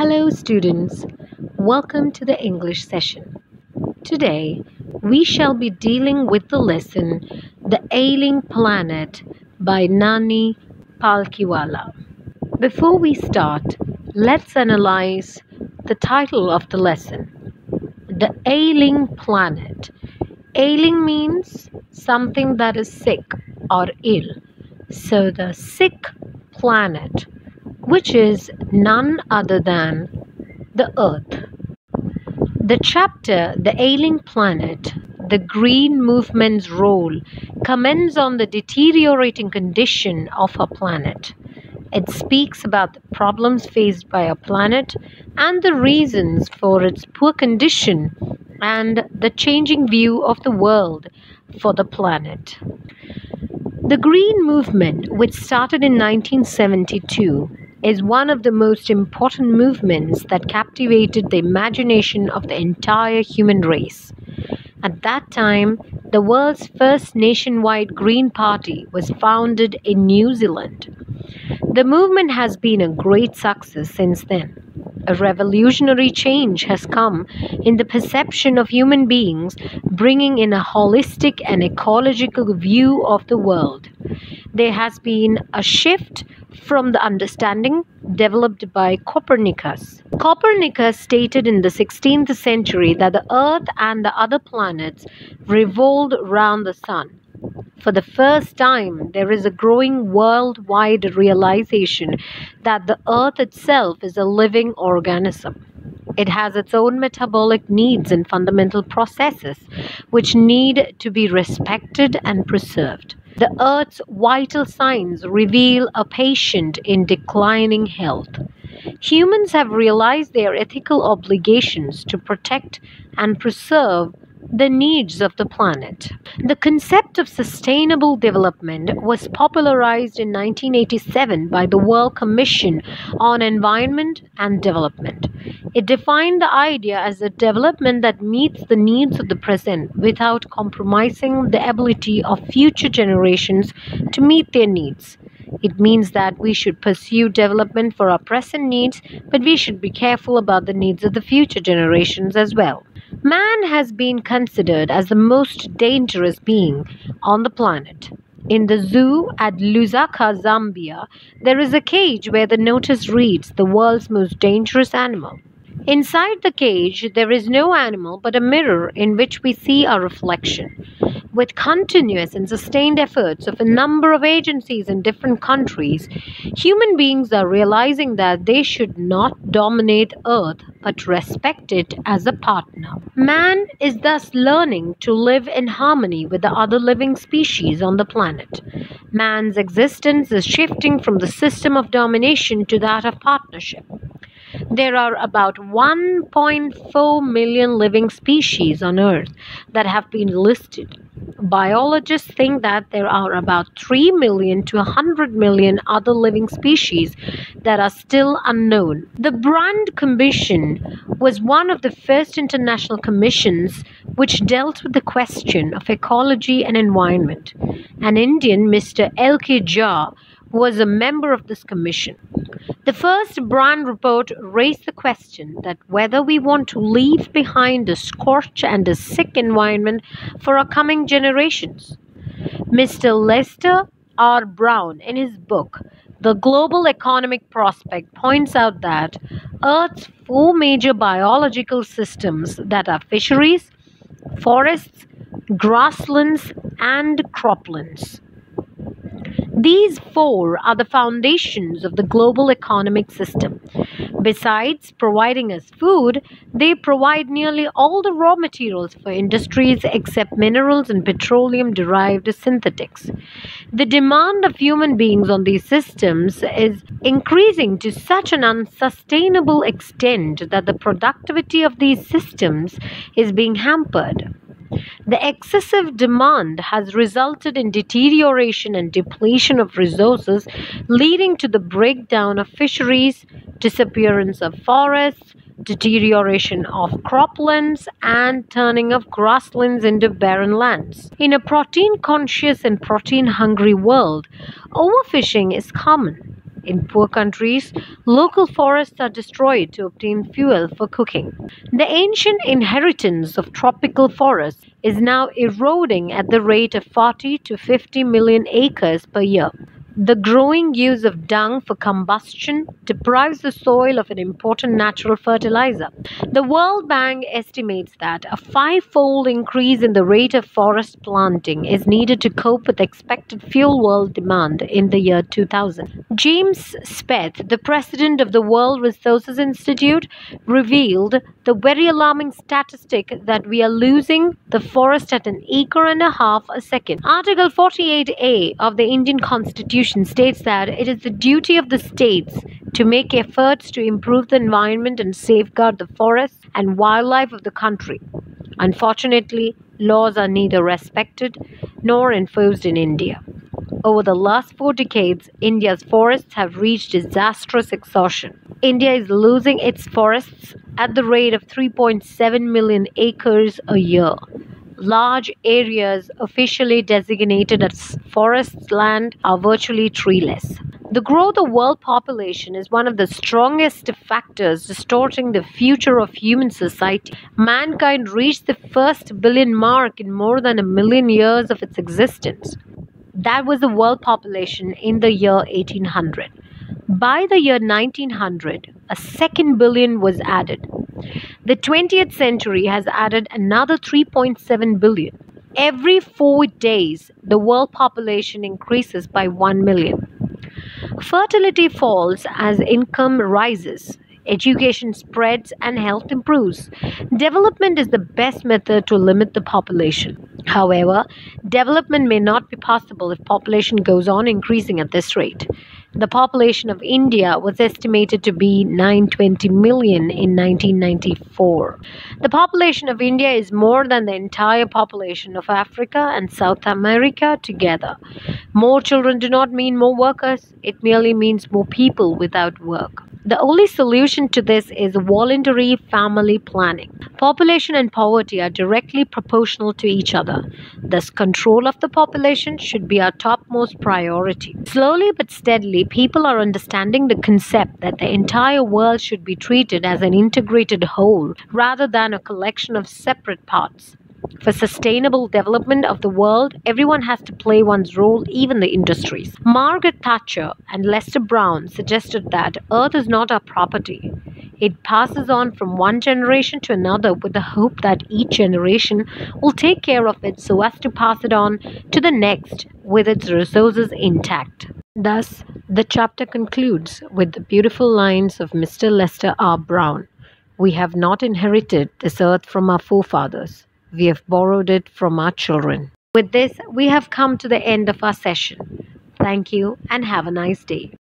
Hello, students. Welcome to the English session. Today, we shall be dealing with the lesson The Ailing Planet by Nani Palkiwala. Before we start, let's analyze the title of the lesson The Ailing Planet. Ailing means something that is sick or ill. So, the sick planet, which is none other than the Earth. The chapter, The Ailing Planet, the Green Movement's role, comments on the deteriorating condition of our planet. It speaks about the problems faced by our planet and the reasons for its poor condition and the changing view of the world for the planet. The Green Movement, which started in 1972, is one of the most important movements that captivated the imagination of the entire human race. At that time, the world's first nationwide Green Party was founded in New Zealand. The movement has been a great success since then. A revolutionary change has come in the perception of human beings, bringing in a holistic and ecological view of the world. There has been a shift from the understanding developed by Copernicus. Copernicus stated in the 16th century that the Earth and the other planets revolved around the Sun. For the first time, there is a growing worldwide realization that the Earth itself is a living organism. It has its own metabolic needs and fundamental processes which need to be respected and preserved. The Earth's vital signs reveal a patient in declining health. Humans have realized their ethical obligations to protect and preserve the needs of the planet. The concept of sustainable development was popularized in 1987 by the World Commission on Environment and Development. It defined the idea as a development that meets the needs of the present without compromising the ability of future generations to meet their needs. It means that we should pursue development for our present needs, but we should be careful about the needs of the future generations as well. Man has been considered as the most dangerous being on the planet. In the zoo at Lusaka, Zambia, there is a cage where the notice reads, "The world's most dangerous animal." Inside the cage, there is no animal but a mirror in which we see our reflection. With continuous and sustained efforts of a number of agencies in different countries, human beings are realizing that they should not dominate Earth but respect it as a partner. Man is thus learning to live in harmony with the other living species on the planet. Man's existence is shifting from the system of domination to that of partnership. There are about 1.4 million living species on Earth that have been listed. Biologists think that there are about 3 million to 100 million other living species that are still unknown. The Brundtland Commission was one of the first international commissions which dealt with the question of ecology and environment. An Indian, Mr. L.K. Jha, was a member of this commission. The first Brundtland report raised the question that whether we want to leave behind a scorched and a sick environment for our coming generations. Mr. Lester R. Brown, in his book, The Global Economic Prospect, points out that Earth's four major biological systems that are fisheries, forests, grasslands, and croplands. These four are the foundations of the global economic system. Besides providing us food, they provide nearly all the raw materials for industries except minerals and petroleum-derived synthetics. The demand of human beings on these systems is increasing to such an unsustainable extent that the productivity of these systems is being hampered. The excessive demand has resulted in deterioration and depletion of resources, leading to the breakdown of fisheries, disappearance of forests, deterioration of croplands, and turning of grasslands into barren lands. In a protein-conscious and protein-hungry world, overfishing is common. In poor countries, local forests are destroyed to obtain fuel for cooking. The ancient inheritance of tropical forests is now eroding at the rate of 40 to 50 million acres per year. The growing use of dung for combustion deprives the soil of an important natural fertilizer. The World Bank estimates that a five-fold increase in the rate of forest planting is needed to cope with expected fuel world demand in the year 2000. James Speth, the president of the World Resources Institute, revealed the very alarming statistic that we are losing the forest at an acre and a half a second. Article 48A of the Indian Constitution states that it is the duty of the states to make efforts to improve the environment and safeguard the forests and wildlife of the country. Unfortunately, laws are neither respected nor enforced in India. Over the last 4 decades, India's forests have reached disastrous exhaustion. India is losing its forests at the rate of 3.7 million acres a year. Large areas officially designated as forest land are virtually treeless. The growth of world population is one of the strongest factors distorting the future of human society. Mankind reached the first billion mark in more than a million years of its existence. That was the world population in the year 1800. By the year 1900, a second billion was added. The 20th century has added another 3.7 billion. Every 4 days, the world population increases by 1 million. Fertility falls as income rises. Education spreads and health improves. Development is the best method to limit the population. However, development may not be possible if population goes on increasing at this rate. The population of India was estimated to be 920 million in 1994. The population of India is more than the entire population of Africa and South America together. More children do not mean more workers, it merely means more people without work. The only solution to this is voluntary family planning. Population and poverty are directly proportional to each other. Thus, control of the population should be our topmost priority. Slowly but steadily, people are understanding the concept that the entire world should be treated as an integrated whole rather than a collection of separate parts. For sustainable development of the world, everyone has to play one's role, even the industries. Margaret Thatcher and Lester Brown suggested that Earth is not our property. It passes on from one generation to another with the hope that each generation will take care of it so as to pass it on to the next with its resources intact. Thus, the chapter concludes with the beautiful lines of Mr. Lester R. Brown. We have not inherited this earth from our forefathers. We have borrowed it from our children. With this, we have come to the end of our session. Thank you and have a nice day.